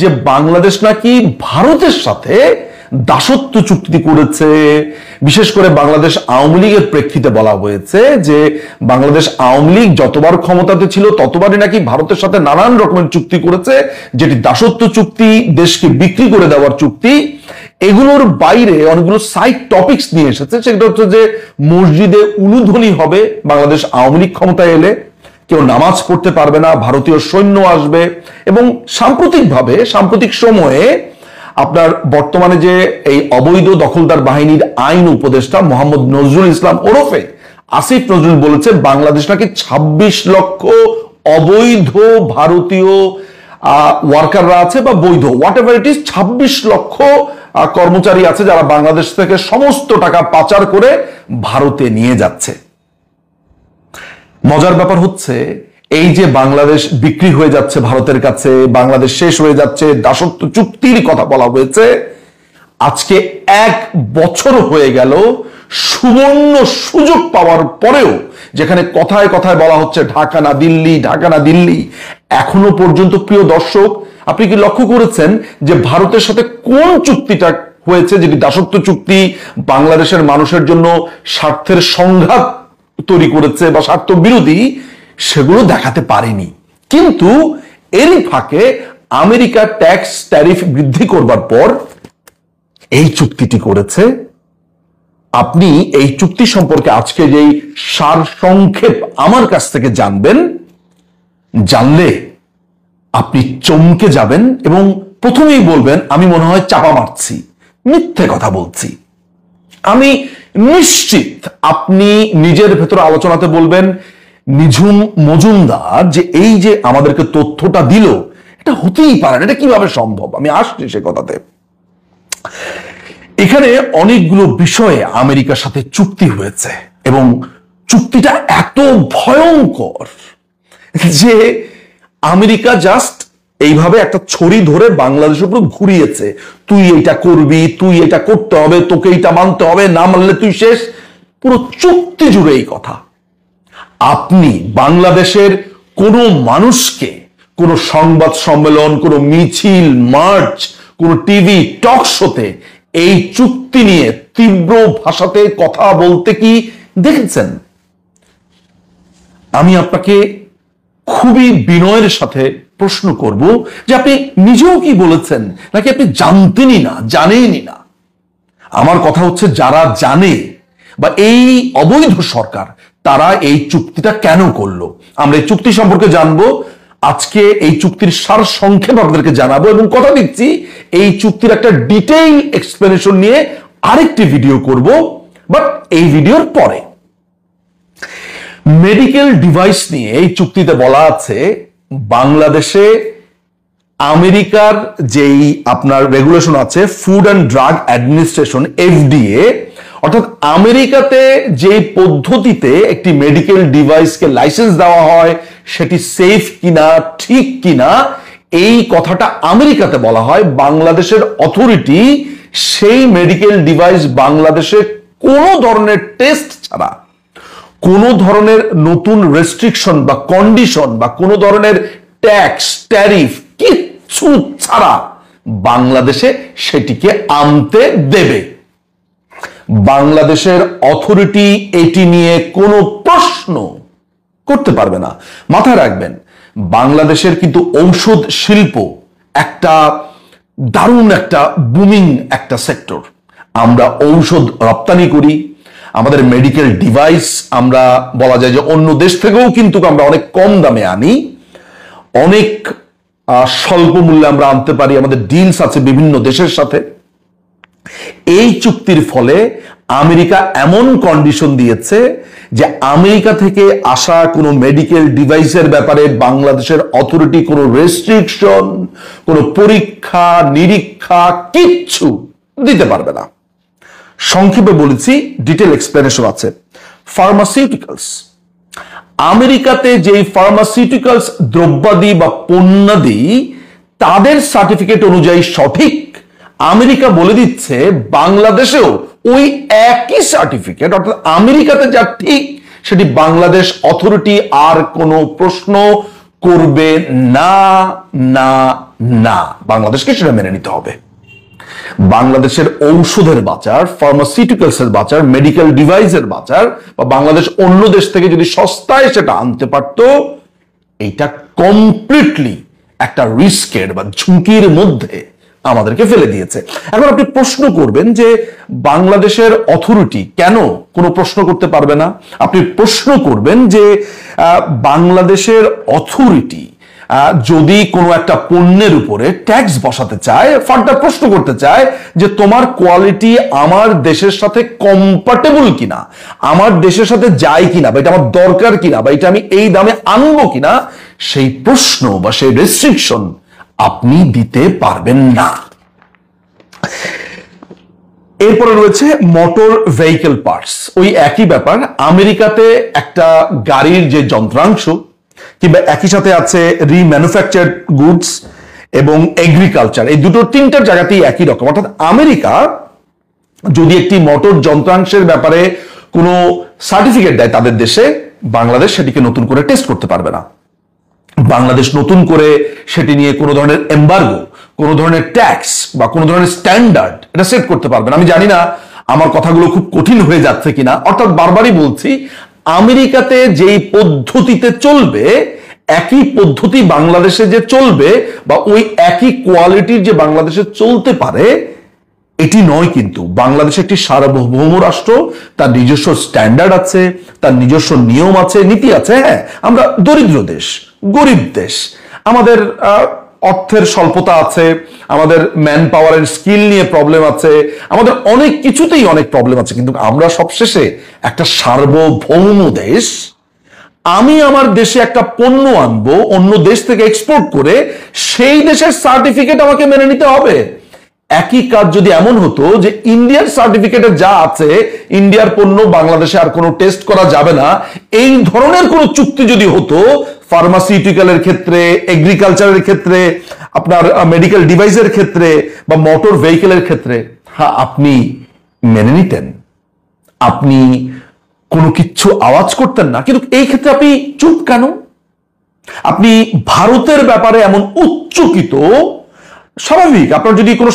যে বাংলাদেশ নাকি ভারতের সাথে দাসত্ব চুক্তি করেছে। বিশেষ করে বাংলাদেশ আওয়ামী লীগের প্রেক্ষিতে বলা হয়েছে যে বাংলাদেশ আওয়ামী লীগ যতবার ক্ষমতাতে ছিল ততবারই নাকি ভারতের সাথে নানান রকমের চুক্তি করেছে, যেটি দাসত্ব চুক্তি, দেশকে বিক্রি করে দেওয়ার চুক্তি। এগুলোর বাইরে অনেকগুলো সাইড টপিকস নিয়ে এসেছে। সেটা হচ্ছে যে মসজিদে উলুধ্বনি হবে বাংলাদেশ আওয়ামী লীগ ক্ষমতায় এলে, কেউ নামাজ পড়তে পারবে না, ভারতীয় সৈন্য আসবে। এবং সাম্প্রতিক সময়ে আপনার বর্তমানে যে এই অবৈধ দখলদার বাহিনীর আইন উপদেষ্টা মোহাম্মদ নজরুল ইসলাম ওরফে আসিফ নজরুল বলেছে বাংলাদেশ নাকি 26 লক্ষ অবৈধ ভারতীয় ওয়ার্কাররা আছে, বা বৈধ হোয়াট এভার ইট ইজ, 26 লক্ষ কর্মচারী আছে যারা বাংলাদেশ থেকে সমস্ত টাকা পাচার করে ভারতে নিয়ে যাচ্ছে। মজার ব্যাপার হচ্ছে এই যে বাংলাদেশ বিক্রি হয়ে যাচ্ছে ভারতের কাছে, বাংলাদেশ শেষ হয়ে যাচ্ছে, দাসত্ব চুক্তির কথা বলা হয়েছে, আজকে 1 বছর হয়ে গেল সুবর্ণ সুযোগ পাওয়ার পরেও, যেখানে কথায় কথায় বলা হচ্ছে ঢাকা না দিল্লি, ঢাকা না দিল্লি, এখনো পর্যন্ত প্রিয় দর্শক আপনি কি লক্ষ্য করেছেন যে ভারতের সাথে কোন চুক্তিটা হয়েছে যেটি দাসত্ব চুক্তি, বাংলাদেশের মানুষের জন্য স্বার্থের সংঘাত তৈরি করেছে বা স্বার্থ বিরোধী, সেগুলো দেখাতে পারেনি। কিন্তু এরই ফাঁকে আমেরিকা ট্যাক্স ট্যারিফ বৃদ্ধি করবার পর এই চুক্তিটি করেছে। আপনি এই চুক্তি সম্পর্কে আজকে যেই সার সংক্ষেপ আমার কাছ থেকে জানবেন, জানলে আপনি চমকে যাবেন এবং প্রথমেই বলবেন আমি মনে হয় চাপা মারছি, মিথ্যে কথা বলছি। আমি নিশ্চিত আপনি নিজের ভেতর আলোচনাতে বলবেন নিঝুম মজুমদার যে এই যে আমাদেরকে তথ্যটা দিল, এটা হতেই পারে না, এটা কিভাবে সম্ভব। আমি আসছি সে কথাতে। এখানে অনেকগুলো বিষয়ে আমেরিকার সাথে চুক্তি হয়েছে এবং চুক্তিটা এত ভয়ঙ্কর যে আমেরিকা জাস্ট এইভাবে একটা ছড়ি ধরে বাংলাদেশের উপর ঘুরিয়েছে। তুই এটা করবি, তুই এটা করতে হবে, তোকে এটা মানতে হবে, না মানলে তুই শেষ। পুরো চুক্তি জুড়ে এই কথা। আপনি বাংলাদেশের কোন মানুষকে কোন সংবাদ সম্মেলন, কোন মিছিল, মার্চ, কোন টিভি টক শোতে এই চুক্তি নিয়ে তীব্র ভাষাতে কথা বলতে কি দেখেছেন? আমি আপনাকে খুবই বিনয়ের সাথে প্রশ্ন করব যে আপনি নিজেও কি বলেছেন, নাকি আপনি জানতেনই না, জানেনই না? আমার কথা হচ্ছে যারা জানে বা এই অবৈধ সরকার, তারা এই চুক্তিটা কেন করলো, আমরা এই চুক্তি সম্পর্কে জানবো। আজকে এই চুক্তির সার সংক্ষেপ আপনাদেরকে জানাবো এবং কথা দিচ্ছি এই চুক্তির একটা ডিটেইল এক্সপ্লেনেশন নিয়ে আরেকটি ভিডিও করব, বাট এই ভিডিওর পরে। মেডিকেল ডিভাইস নিয়ে এই চুক্তিতে বলা আছে বাংলাদেশে আমেরিকার যেই আপনার রেগুলেশন আছে, food and drug administration, FDA, অর্থাৎ আমেরিকাতে যে পদ্ধতিতে একটি মেডিকেল ডিভাইসকে লাইসেন্স দেওয়া হয় সেটি সেফ কিনা, ঠিক কিনা, এই কথাটা আমেরিকাতে বলা হয়। বাংলাদেশের অথরিটি সেই মেডিকেল ডিভাইস বাংলাদেশে কোনো ধরনের টেস্ট ছাড়া, কোনো ধরনের নতুন রেস্ট্রিকশন বা কন্ডিশন বা কোনো ধরনের ট্যাক্স ট্যারিফ কিচ্ছু ছাড়া বাংলাদেশে সেটিকে আনতে দেবে। বাংলাদেশের অথরিটি এটি নিয়ে কোনো প্রশ্ন করতে পারবে না। মাথায় রাখবেন বাংলাদেশের কিন্তু ঔষধ শিল্প একটা দারুণ একটা বুমিং একটা সেক্টর। আমরা ঔষধ রপ্তানি করি, আমাদের মেডিকেল ডিভাইস আমরা বলা যায় যে অন্য দেশ থেকেও কিন্তু আমরা অনেক কম দামে আনি, অনেক স্বল্প মূল্যে আমরা আনতে পারি, আমাদের ডিলস আছে বিভিন্ন দেশের সাথে। এই চুক্তির ফলে আমেরিকা এমন কন্ডিশন দিয়েছে যে আমেরিকা থেকে আসা কোনো মেডিকেল ডিভাইসের ব্যাপারে বাংলাদেশের অথরিটি কোনো রেস্ট্রিকশন, কোনো পরীক্ষা নিরীক্ষা কিচ্ছু দিতে পারবে না। সংক্ষেপে বলেছি, ডিটেল এক্সপ্লেনেশন আছে। ফার্মাসিউটিক্যালস, আমেরিকাতে যেই ফার্মাসিউটিক্যালস দ্রব্যাদি বা পণ্যাদি তাদের সার্টিফিকেট অনুযায়ী সঠিক, আমেরিকা বলে দিচ্ছে বাংলাদেশেও ওই একই সার্টিফিকেট, অর্থাৎ আমেরিকাতে যা ঠিক সেটি বাংলাদেশ অথরিটি আর কোনো প্রশ্ন করবে না, না, না। বাংলাদেশকে সেটা মেনে নিতে হবে। বাংলাদেশের ঔষধের বাজার, ফার্মাসিউটিক্যালসের বাজার, মেডিকেল ডিভাইসের বাজার, বা বাংলাদেশ অন্য দেশ থেকে যদি সস্তায় সেটা আনতে পারত, এটা কমপ্লিটলি একটা রিস্কের বা ঝুঁকির মধ্যে আমাদেরকে ফেলে দিয়েছে। এখন আপনি প্রশ্ন করবেন যে বাংলাদেশের অথরিটি কেন কোনো প্রশ্ন করতে পারবে না? আপনি প্রশ্ন করবেন যে বাংলাদেশের অথরিটি যদি কোনো একটা পণ্যের উপরে ট্যাক্স বসাতে চায়, ফার্দার প্রশ্ন করতে চায় যে তোমার কোয়ালিটি আমার দেশের সাথে কম্পাটেবল কিনা, আমার দেশের সাথে যায় কিনা, বা এটা আমার দরকার কিনা, বা এটা আমি এই দামে আনবো কিনা, সেই প্রশ্ন বা সেই রেস্ট্রিকশন আপনি দিতে পারবেন না। এরপরে রয়েছে মোটর ভেহিকেল পার্টস। ওই একই ব্যাপার, আমেরিকাতে একটা গাড়ির যে যন্ত্রাংশ কিংবা একই সাথে আছে রিম্যানুফ্যাকচার্ড গুডস এবং এগ্রিকালচার, এই দুটো তিনটার জায়গাতেই একই রকম। অর্থাৎ আমেরিকা যদি একটি মোটর যন্ত্রাংশের ব্যাপারে কোনো সার্টিফিকেট দেয় তাদের দেশে, বাংলাদেশ সেটিকে নতুন করে টেস্ট করতে পারবে না। বাংলাদেশ নতুন করে সেটি নিয়ে কোনো ধরনের এম্বার্গো, কোনো ধরনের ট্যাক্স বা কোনো ধরনের স্ট্যান্ডার্ড এটা সেট করতে পারবে না। আমি জানি না আমার কথাগুলো খুব কঠিন হয়ে যাচ্ছে কিনা। অর্থাৎ বারবারই বলছি, আমেরিকাতে যেই পদ্ধতিতে চলবে একই পদ্ধতি বাংলাদেশে যে চলবে, বা ওই একই কোয়ালিটির যে বাংলাদেশে চলতে পারে, এটি নয়। কিন্তু বাংলাদেশ একটি সার্বভৌম রাষ্ট্র, তার নিজস্ব স্ট্যান্ডার্ড আছে, তার নিজস্ব নিয়ম আছে, নীতি আছে। হ্যাঁ, আমরা দরিদ্র দেশ, গরিব দেশ, আমাদের অর্থের স্বল্পতা আছে, আমাদের ম্যান পাওয়ারের স্কিল নিয়ে প্রবলেম আছে, আমাদের অনেক কিছুতেই অনেক প্রবলেম আছে, কিন্তু আমরা সবশেষে একটা সার্বভৌম দেশ। আমি আমার দেশে একটা পণ্য আনবো অন্য দেশ থেকে এক্সপোর্ট করে, সেই দেশের সার্টিফিকেট আমাকে মেনে নিতে হবে। একই কাজ যদি এমন হতো যে ইন্ডিয়ার সার্টিফিকেটে যা আছে, ইন্ডিয়ার পণ্য বাংলাদেশে আর কোনো টেস্ট করা যাবে না, এই ধরনের কোনো চুক্তি যদি হতো ফার্মাসিউটিক্যালের ক্ষেত্রে, এগ্রিকালচারের ক্ষেত্রে, আপনার মেডিকেল ডিভাইসের ক্ষেত্রে, বা মোটর ভেহিকেলের ক্ষেত্রে, হ্যাঁ, আপনি মেনে নিতেন, আপনি কোনো কিচ্ছু আওয়াজ করতেন না। কিন্তু এই ক্ষেত্রে আপনি চুপ কেন? আপনি ভারতের ব্যাপারে এমন উচ্চকিত, স্বাভাবিক, আপনার যদি কোনো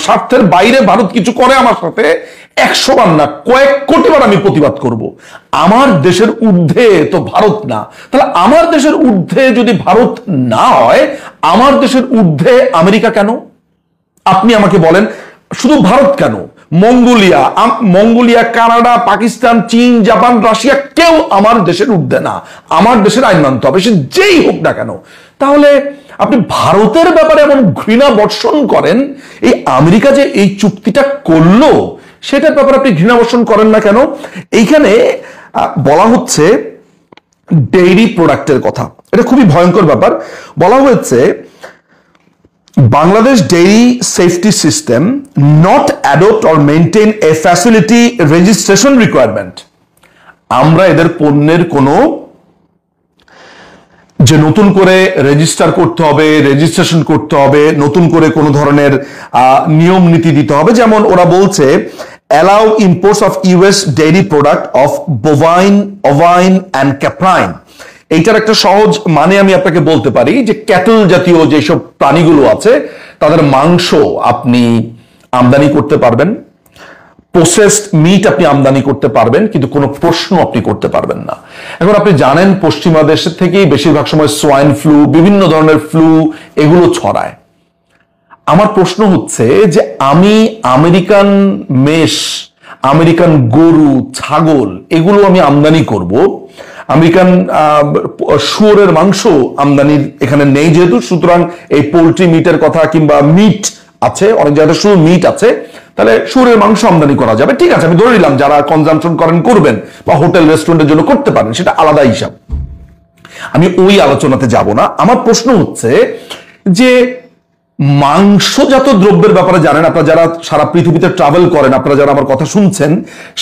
স্বার্থের বাইরে ভারত কিছু করে আমার সাথে, 100 বার না কয়েক কোটি বার আমি প্রতিবাদ করব। আমার দেশের ঊর্ধ্বে তো ভারত না। তাহলে আমার দেশের ঊর্ধ্বে যদি ভারত না হয়, আমার দেশের ঊর্ধ্বে আমেরিকা কেন? আপনি আমাকে বলেন, শুধু ভারত কেন, মঙ্গোলিয়া, কানাডা, পাকিস্তান, চীন, জাপান, রাশিয়া, কেউ আমার দেশের ঊর্ধ্বে না। আমার দেশের আইন মানতে হবে, সে যেই হোক না কেন। তাহলে আপনি ভারতের ব্যাপারে এমন ঘৃণা বর্ষণ করেন, এই আমেরিকা যে এই চুক্তিটা করলো সেটার ব্যাপারে আপনি ঘৃণা বর্ষণ করেন না কেন? এইখানে বলা হচ্ছে ডেইরি প্রোডাক্টের কথা। এটা খুবই ভয়ঙ্কর ব্যাপার। বলা হয়েছে Bangladesh dairy safety system not adopt or maintain A facility registration requirement. আমরা এদের পণ্যের কোনো যে নতুন করে রেজিস্টার করতে হবে, রেজিস্ট্রেশন করতে হবে, নতুন করে কোনো ধরনের নিয়ম নীতি দিতে হবে। যেমন ওরা বলছে allow imports of US dairy product of bovine, ovine and caprine. এইটার একটা সহজ মানে আমি আপনাকে বলতে পারি যে ক্যাটল জাতীয় যেসব প্রাণীগুলো আছে তাদের মাংস আপনি আমদানি করতে পারবেন, প্রসেসড মিট আপনি আমদানি করতে পারবেন, কিন্তু কোনো প্রশ্ন আপনি করতে পারবেন না। এখন আপনি জানেন পশ্চিমা দেশের থেকেই বেশিরভাগ সময় সোয়াইন ফ্লু, বিভিন্ন ধরনের ফ্লু এগুলো ছড়ায়। আমার প্রশ্ন হচ্ছে যে আমি আমেরিকান মেষ, আমেরিকান গরু, ছাগল এগুলো আমি আমদানি করব, আমেরিকান শুয়োরের মাংস আমদানির এখানে নেই যেহেতু, সুতরাং এই পোল্ট্রি মিটের কথা কিংবা মিট আছে, অনেক জায়গায় শুধু মিট আছে, তাহলে শুয়োরের মাংস আমদানি করা যাবে। ঠিক আছে, আমি ধরে নিলাম যারা কনজাম্পশন করেন করবেন, বা হোটেল রেস্টুরেন্টের জন্য করতে পারেন, সেটা আলাদা হিসাব, আমি ওই আলোচনাতে যাব না। আমার প্রশ্ন হচ্ছে যে মাংসজাত দ্রব্যের ব্যাপারে জানেন আপনারা যারা সারা পৃথিবীতে ট্রাভেল করেন, আপনারা যারা আমার কথা শুনছেন,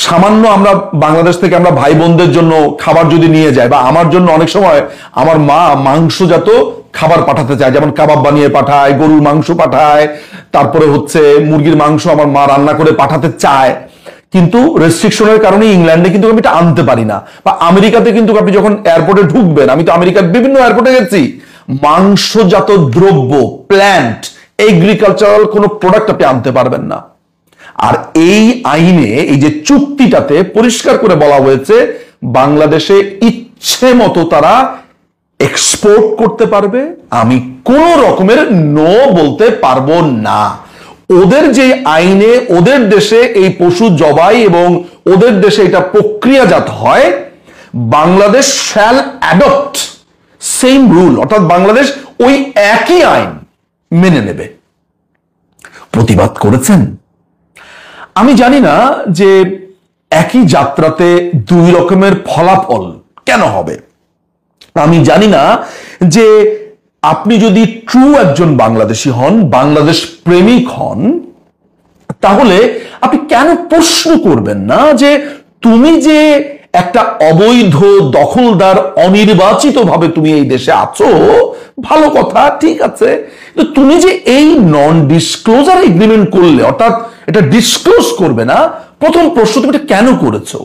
সামান্য আমরা বাংলাদেশ থেকে আমরা ভাই বোনদের জন্য খাবার যদি নিয়ে যাই, বা আমার জন্য অনেক সময় আমার মা মাংসজাত খাবার পাঠাতে চায়, যেমন কাবাব বানিয়ে পাঠায়, গরুর মাংস পাঠায়, তারপরে হচ্ছে মুরগির মাংস আমার মা রান্না করে পাঠাতে চায়, কিন্তু রেস্ট্রিকশনের কারণে ইংল্যান্ডে কিন্তু আমি এটা আনতে পারি না, বা আমেরিকাতে কিন্তু আপনি যখন এয়ারপোর্টে ঢুকবেন, আমি তো আমেরিকার বিভিন্ন এয়ারপোর্টে গেছি, মাংসজাত দ্রব্য, প্ল্যান্ট, এগ্রিকালচারাল কোনো প্রোডাক্ট আপনি আনতে পারবেন না। আর এই আইনে, এই যে চুক্তিটাতে পরিষ্কার করে বলা হয়েছে বাংলাদেশে ইচ্ছে মতো তারা এক্সপোর্ট করতে পারবে, আমি কোন রকমের নো বলতে পারবো না। ওদের যে আইনে ওদের দেশে এই পশু জবাই এবং ওদের দেশে এটা প্রক্রিয়াজাত হয়, Bangladesh shall adopt same rule, অর্থাৎ বাংলাদেশ ওই একই আইন মেনে নেবে। প্রতিবাদ করেছেন। আমি জানি না যে একই যাত্রাতে দুই রকমের ফলাফল কেন হবে। আমি জানি না যে আপনি যদি ট্রু একজন বাংলাদেশি হন, বাংলাদেশ প্রেমিক হন, তাহলে আপনি কেন প্রশ্ন করবেন না যে তুমি যে একটা অবৈধ দখলদার, অনির্বাচিত ভাবে তুমি এই দেশে আছো, ভালো কথা, ঠিক আছে, কিন্তু তুমি যে এই নন ডিসক্লোজার এগ্রিমেন্ট করলে, অর্থাৎ এটা ডিসক্লোজ করবে না, প্রথম প্রশ্ন তুমি এটা কেন করেছো?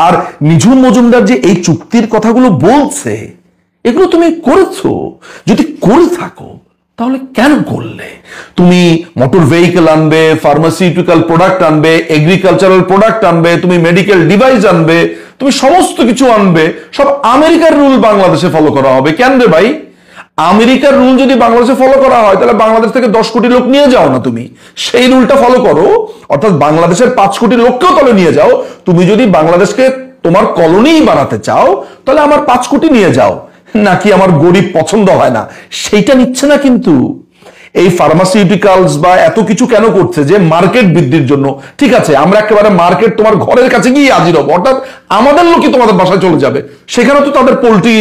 আর নিঝুম মজুমদার যে এই চুক্তির কথাগুলো বলছে, এগুলো তুমি করেছো? যদি করে থাকো তাহলে কেন করলে? তুমি মোটর ভেহিকল আনবে, ফার্মাসিউটিক্যাল প্রোডাক্ট আনবে, এগ্রিকালচারাল প্রোডাক্ট আনবে, তুমি মেডিকেল ডিভাইস আনবে, তুমি সমস্ত কিছু আনবে, সব আমেরিকার রুল বাংলাদেশে ফলো করা হবে। কেন রে ভাই? আমেরিকার রুল যদি বাংলাদেশে ফলো করা হয়, তাহলে বাংলাদেশ থেকে 10 কোটি লোক নিয়ে যাও না, তুমি সেই রুলটা ফলো করো, অর্থাৎ বাংলাদেশের 5 কোটি লোককেও তবে নিয়ে যাও। তুমি যদি বাংলাদেশকে তোমার কলোনি বানাতে চাও, তাহলে আমার 5 কোটি নিয়ে যাও। নাকি আমার গরিব পছন্দ হয় না, সেইটা নিচ্ছে না। কিন্তু এই ফার্মাসিউটিক্যালস বা এত কিছু কেন করছে? যে মার্কেট বৃদ্ধির জন্য। ঠিক আছে, আমরা একেবারে মার্কেট তোমার ঘরের কাছে গিয়ে হাজির হবো, অর্থাৎ আমাদের লোকই তোমাদের বাসায় চলে যাবে। সেখানে তো তাদের পোল্ট্রি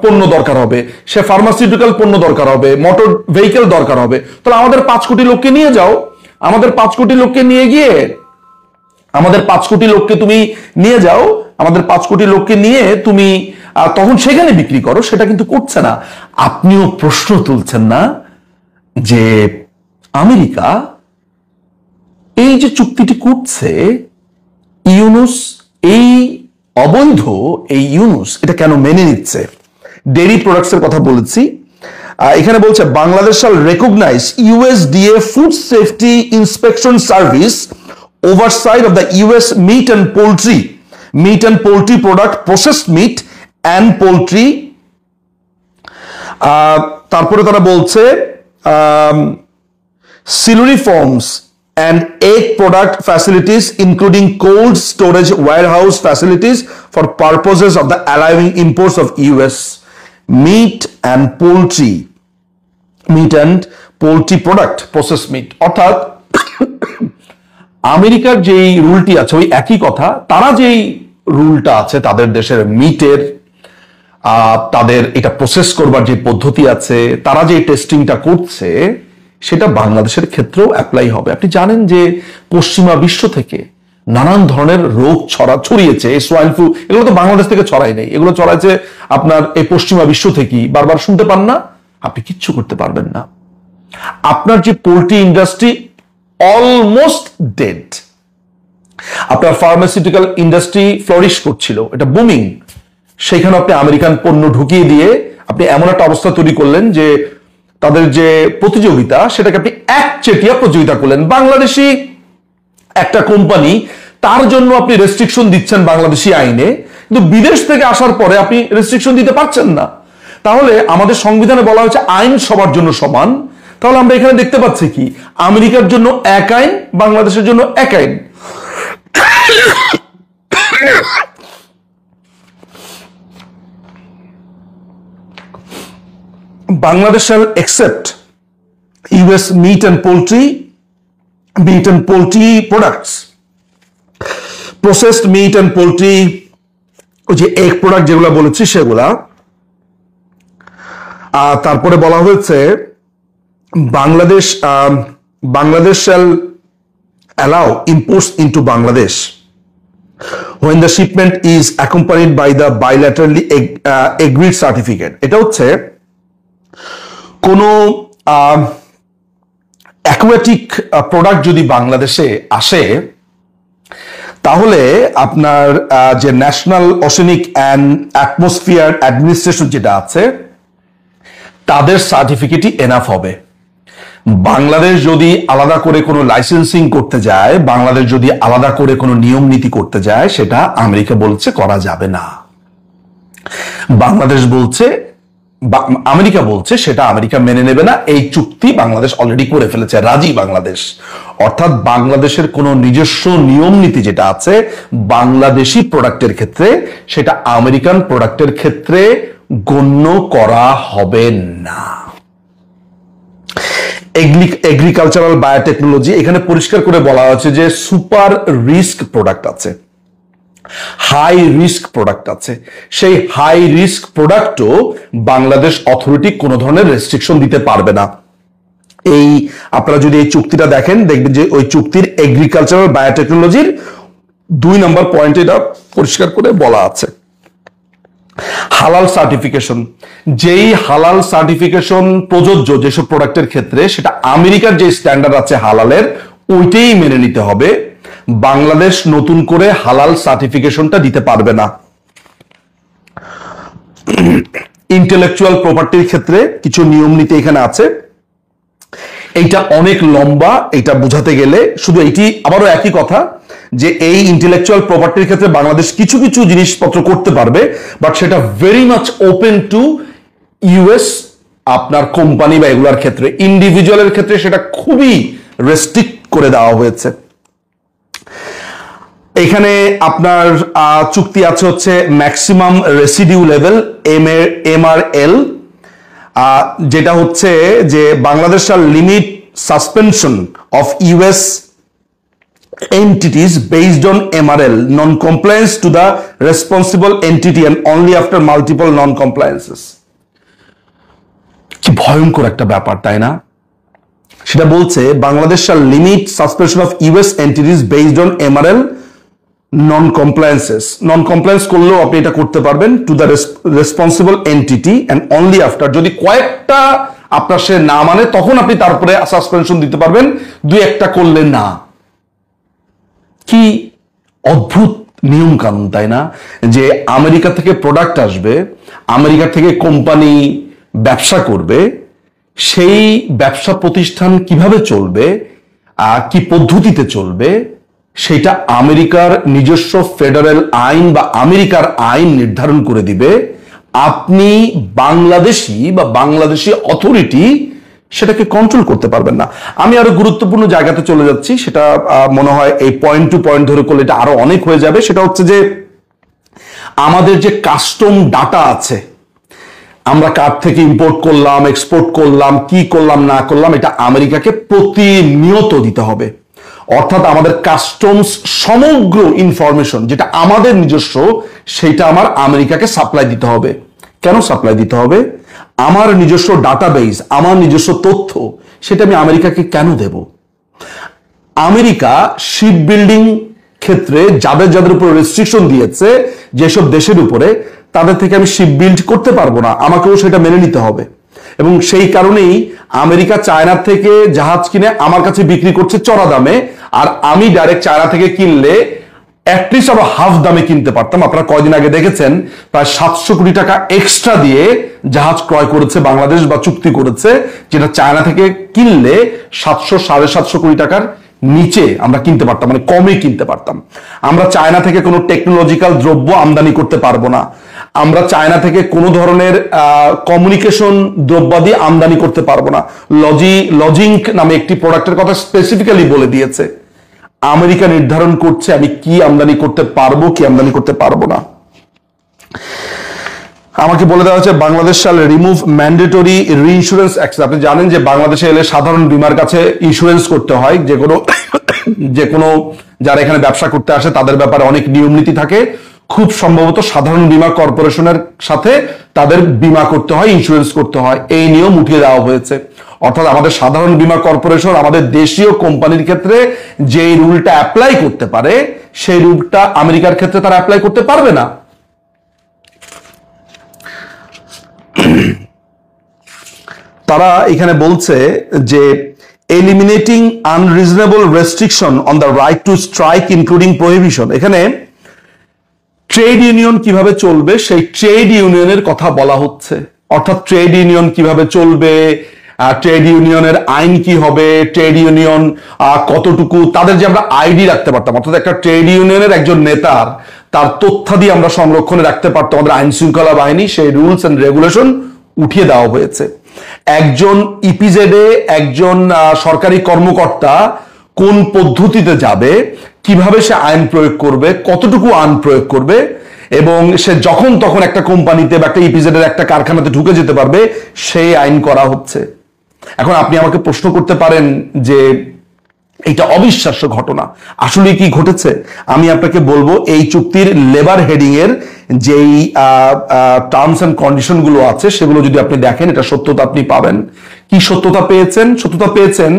পণ্য দরকার হবে, সে ফার্মাসিউটিক্যাল পণ্য দরকার হবে, মোটর ভেহিকেল দরকার হবে। তাহলে আমাদের 5 কোটি লোককে নিয়ে যাও, আমাদের 5 কোটি লোককে নিয়ে গিয়ে, আমাদের 5 কোটি লোককে তুমি নিয়ে যাও, আমাদের 5 কোটি লোককে নিয়ে তুমি তখন সেখানে বিক্রি করো। সেটা কিন্তু করছে না। আপনিও প্রশ্ন তুলছেন না যে আমেরিকা এই যে চুক্তিটি করছে, ইউনুস এই অবৈধ, এই ইউনুস এটা কেন মেনে নিচ্ছে? ডেইরি প্রোডাক্টস এর কথা বলেছি, এখানে বলছে Bangladesh shall recognize USDA food safety inspection service oversight of the US meat and poultry product, processed meat and poultry. তারপরে তারা বলছে siluriforms and egg product facilities including cold storage warehouse facilities for purposes of the allowing imports of US meat and poultry product, processed meat। অর্থাৎ আমেরিকার যেই রুলটি আছে ওই একই কথা, তারা যেই রুলটা আছে তাদের দেশের মিটের, তাদের এটা প্রসেস করবার যে পদ্ধতি আছে, তারা যে টেস্টিংটা করছে, সেটা বাংলাদেশের ক্ষেত্রেও অ্যাপ্লাই হবে। আপনি জানেন যে পশ্চিমা বিশ্ব থেকে নানান ধরনের রোগ ছড়িয়েছে। এই সোয়াইন ফ্লু, এগুলো তো বাংলাদেশ থেকে ছড়াই নেই, এগুলো ছড়াইছে আপনার এই পশ্চিমা বিশ্ব থেকেই। বারবার শুনতে পান না? আপনি কিচ্ছু করতে পারবেন না। আপনার যে পোল্ট্রি ইন্ডাস্ট্রি অলমোস্ট ডেড, আপনার ফার্মাসিউটিক্যাল ইন্ডাস্ট্রি ফ্লোরিশ করছিল, এটা বুমিং, সেখানে আপনি আমেরিকান পণ্য ঢুকিয়ে দিয়ে আপনি এমন একটা অবস্থা তৈরি করলেন যে তাদের যে প্রতিযোগিতা, সেটাকে আপনি একচেটিয়া প্রতিযোগিতা করলেন। বাংলাদেশি একটা কোম্পানি, তার জন্য আপনি রেস্ট্রিকশন দিচ্ছেন বাংলাদেশি আইনে, কিন্তু বিদেশ থেকে আসার পরে আপনি রেস্ট্রিকশন দিতে পারছেন না। তাহলে আমাদের সংবিধানে বলা হয়েছে আইন সবার জন্য সমান। তাহলে আমরা এখানে দেখতে পাচ্ছি কি, আমেরিকার জন্য এক আইন, বাংলাদেশের জন্য এক আইন। Bangladesh shall accept US meat and poultry products, processed meat and poultry, যে এগ প্রোডাক্ট যেগুলো বলেছি সেগুলা। তারপরে বলা হয়েছে Bangladesh shall allow imports into Bangladesh when the shipment is accompanied by the bilaterally agreed certificate। এটা হচ্ছে কোনো অ্যাকুয়াটিক প্রোডাক্ট যদি বাংলাদেশে আসে, তাহলে আপনার যে national oceanic and atmosphere administration যেটা আছে, তাদের সার্টিফিকেটই এনাফ হবে। বাংলাদেশ যদি আলাদা করে কোনো লাইসেন্সিং করতে যায়, বাংলাদেশ যদি আলাদা করে কোনো নিয়ম নীতি করতে যায়, সেটা আমেরিকা বলছে করা যাবে না। বাংলাদেশ বলছে, আমেরিকা বলছে সেটা আমেরিকা মেনে নেবে না। এই চুক্তি বাংলাদেশ অলরেডি করে ফেলেছে, রাজি বাংলাদেশ। অর্থাৎ বাংলাদেশের কোনো নিজস্ব নিয়ম নীতি যেটা আছে বাংলাদেশি প্রোডাক্টের ক্ষেত্রে, সেটা আমেরিকান প্রোডাক্টের ক্ষেত্রে গণ্য করা হবে না। এগ্রিকালচারাল বায়োটেকনোলজি, এখানে পরিষ্কার করে বলা হয়েছে যে সুপার রিস্ক প্রোডাক্ট আছে, হাই রিস্ক প্রোডাক্ট আছে। সেই হাই রিস্ক প্রোডাক্টও বাংলাদেশ অথরিটি কোনো ধরনের রেস্ট্রিকশন দিতে পারবে না। এই আপনারা যদি এই চুক্তিটা দেখেন, দেখবেন যে ওই চুক্তির এগ্রিকালচারাল বায়োটেকনোলজির 2 নম্বর পয়েন্টে এটা পরিষ্কার করে বলা আছে। হালাল সার্টিফিকেশন, যেই হালাল সার্টিফিকেশন প্রযোজ্য যেসব প্রোডাক্টের ক্ষেত্রে, সেটা আমেরিকার যে স্ট্যান্ডার্ড আছে হালালের, ওইটাই মেনে নিতে হবে। বাংলাদেশ নতুন করে হালাল সার্টিফিকেশনটা দিতে পারবে না। ইন্টেলেকচুয়াল প্রপার্টির ক্ষেত্রে কিছু নিয়ম নীতি এখানে আছে, এইটা অনেক লম্বা। এটা বোঝাতে গেলে শুধু এইটি আবারও একই কথা যে এই ইন্টেলেকচুয়াল প্রপার্টির ক্ষেত্রে বাংলাদেশ কিছু কিছু জিনিসপত্র করতে পারবে, বাট সেটা very much open to US আপনার কোম্পানি বা এগুলার ক্ষেত্রে। ইন্ডিভিজুয়ালের ক্ষেত্রে সেটা খুবই রেস্ট্রিক্ট করে দেওয়া হয়েছে। এখানে আপনার চুক্তি আছে হচ্ছে ম্যাক্সিমাম রেসিডিউ লেভেল MRL, যেটা হচ্ছে যে বাংলাদেশ আর limit suspension of US entities based on MRL non-compliance to the responsible entity and only after multiple non-compliances। কি ভয়ঙ্কর একটা ব্যাপার, তাই না? সেটা বলছে Bangladesh shall limit suspension of US entities based on MRL non-compliances। non-compliance করলেও আপনি এটা করতে পারবেন to the responsible entity and only after, যদি কয়েকটা আপনার সে না মানে তখন আপনি তারপরে সাসপেনশন দিতে পারবেন, 2-1টা করলে না। কি অদ্ভুত নিয়ম কানুন, তাই না? যে আমেরিকা থেকে প্রোডাক্ট আসবে, আমেরিকা থেকে কোম্পানি ব্যবসা করবে, সেই ব্যবসা প্রতিষ্ঠান কিভাবে চলবে, কি পদ্ধতিতে চলবে, সেটা আমেরিকার নিজস্ব ফেডারেল আইন বা আমেরিকার আইন নির্ধারণ করে দিবে। আপনি বাংলাদেশি বা বাংলাদেশি অথরিটি সেটাকে কন্ট্রোল করতে পারবেন না। আমি আরো গুরুত্বপূর্ণ জায়গাতে চলে যাচ্ছি, সেটা মনে হয় এই পয়েন্ট টু পয়েন্ট ধরে করলে এটা আরো অনেক হয়ে যাবে। সেটা হচ্ছে যে আমাদের যে কাস্টম ডাটা আছে, আমরা কার থেকে ইম্পোর্ট করলাম, এক্সপোর্ট করলাম, কি করলাম না করলাম, এটা আমেরিকাকে প্রতিনিয়ত দিতে হবে। অর্থাৎ আমাদের কাস্টমস সমগ্র ইনফরমেশন যেটা আমাদের নিজস্ব, সেটা আমার আমেরিকাকে সাপ্লাই দিতে হবে। কেন সাপ্লাই দিতে হবে? আমার নিজস্ব ডাটাবেস, আমার নিজস্ব তথ্য, সেটা আমি আমেরিকাকে কেন দেব? আমেরিকা শিপ বিল্ডিং ক্ষেত্রে যাদের যাদের উপর রেস্ট্রিকশন দিয়েছে, যেসব দেশের উপরে, তাদের থেকে আমি শিপ বিল্ড করতে পারবো না, আমাকেও সেটা মেনে নিতে হবে। এবং সেই কারণেই আমেরিকা চায়নার থেকে জাহাজ কিনে আমার কাছে বিক্রি করছে চড়া দামে, আর আমি ডাইরেক্ট চায়না থেকে কিনলে অ্যাটলিস্ট আরো হাফ দামে কিনতে পারতাম। আপনারা কয়দিন আগে দেখেছেন প্রায় 700 কোটি টাকা এক্সট্রা দিয়ে জাহাজ ক্রয় করেছে বাংলাদেশ বা চুক্তি করেছে, যেটা চায়না থেকে কিনলে 700-750 কোটি টাকার নিচে আমরা কিনতে পারতাম, মানে কমে কিনতে পারতাম। আমরা চায়না থেকে কোনো টেকনোলজিক্যাল দ্রব্য আমদানি করতে পারবো না। আমরা চায়না থেকে কোনো ধরনের কমিউনিকেশন দ্রব্যাদি আমদানি করতে পারবো না। লজিংক নামে একটি প্রোডাক্টের কথা স্পেসিফিক্যালি বলে দিয়েছে। আমেরিকা নির্ধারণ করছে আমি কি আমদানি করতে পারবো, কি আমদানি করতে পারবো না। আমাকে বলে দেওয়া হচ্ছে বাংলাদেশ শাল রিমুভ ম্যান্ডেটরি রিইন্স্যুরেন্স অ্যাক্সেস। আপনি জানেন যে বাংলাদেশে এলে সাধারণ বীমার কাছে ইন্স্যুরেন্স করতে হয়। যে কোনো যারা এখানে ব্যবসা করতে আসে তাদের ব্যাপারে অনেক নিয়ম নীতি থাকে। খুব সম্ভবত সাধারণ বীমা কর্পোরেশনের সাথে তাদের বীমা করতে হয়, ইন্স্যুরেন্স করতে হয়। এই নিয়ম উঠিয়ে দেওয়া হয়েছে। অর্থাৎ আমাদের সাধারণ বীমা কর্পোরেশন আমাদের দেশীয় কোম্পানির ক্ষেত্রে যে রুলটা অ্যাপ্লাই করতে পারে, সেই রুলটা আমেরিকার ক্ষেত্রে তারা অ্যাপ্লাই করতে পারবে না। তারা এখানে বলছে যে eliminating unreasonable restriction on the right two strike including prohibition. এখানে ট্রেড ইউনিয়ন কিভাবে চলবে সেই ট্রেড ইউনিয়নের কথা বলা হচ্ছে, অর্থাৎ ট্রেড ইউনিয়ন কিভাবে চলবে, ট্রেড ইউনিয়নের আইন কি হবে, ট্রেড ইউনিয়ন কতটুকু, তাদের যে আমরা আইডি রাখতে পারতাম, অর্থাৎ একটা ট্রেড ইউনিয়নের একজন নেতার তার তথ্যাদি আমরা সংরক্ষণে রাখতে পারতাম আমাদের আইন শৃঙ্খলা বাহিনী, সেই রুলস এন্ড রেগুলেশন উঠিয়ে দেওয়া হয়েছে। একজন ইপিজেডে একজন সরকারি কর্মকর্তা কোন পদ্ধতিতে যাবে, কিভাবে সে আইন প্রয়োগ করবে, কতটুকু আইন প্রয়োগ করবে, এবং সে যখন তখন একটা কোম্পানিতে বা একটা ইপিজেডের একটা কারখানাতে ঢুকে যেতে পারবে, সেই আইন করা হচ্ছে। এখন আপনি আমাকে প্রশ্ন করতে পারেন যে এটা অবিশ্বাস্য ঘটনা, আসলে কি ঘটেছে? আমি আপনাকে বলবো এই চুক্তির লেবার হেডিং এর যেই টার্মস এন্ড কন্ডিশন গুলো আছে সেগুলো যদি আপনি দেখেন, এটা সত্যতা আপনি পাবেন। কি সত্যতা পেয়েছেন? সত্যতা পেয়েছেন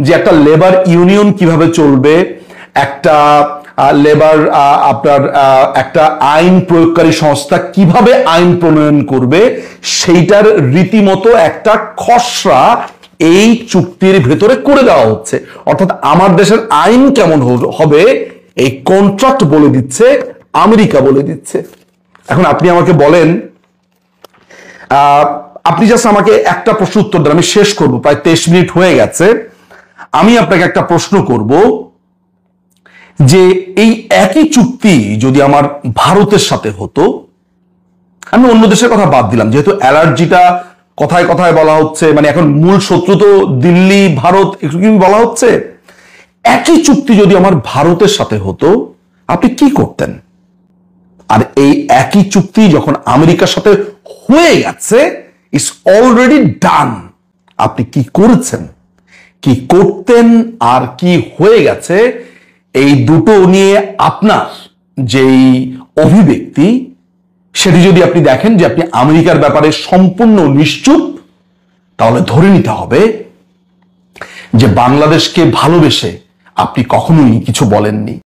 যে একটা লেবার ইউনিয়ন কিভাবে চলবে, একটা লেবার আপনার একটা আইন প্রয়োগকারী সংস্থা কিভাবে আইন প্রণয়ন করবে, সেইটার রীতিমতো একটা খসড়া এই চুক্তির ভেতরে করে দেওয়া হচ্ছে। অর্থাৎ আমার দেশের আইন কেমন হবে এই কন্ট্রাক্ট বলে দিচ্ছে, আমেরিকা বলে দিচ্ছে। এখন আপনি আমাকে বলেন, আপনি জাস্ট আমাকে একটা প্রশ্ন উত্তর দেন, আমি শেষ করব, প্রায় 23 মিনিট হয়ে গেছে। আমি আপনাকে একটা প্রশ্ন করব যে এই একই চুক্তি যদি আমার ভারতের সাথে হতো, আমি অন্য দেশের কথা বাদ দিলাম, যেহেতু অ্যালার্জিটা কথায় কথায় বলা হচ্ছে, মানে এখন মূল শত্রু তো দিল্লি ভারত কি বলা হচ্ছে, একই চুক্তি যদি আমার ভারতের সাথে হতো আপনি কি করতেন? আর এই একই চুক্তি যখন আমেরিকার সাথে হয়ে গেছে, ইটস অলরেডি ডান, আপনি কি করেছেন, কি করতেন, আর কি হয়ে গেছে, এই দুটো নিয়ে আপনার যেই অভিব্যক্তি সেটি যদি আপনি দেখেন যে আপনি আমেরিকার ব্যাপারে সম্পূর্ণ নিশ্চুপ, তাহলে ধরে নিতে হবে যে বাংলাদেশকে ভালোবেসে আপনি কখনোই কিছু বলেননি।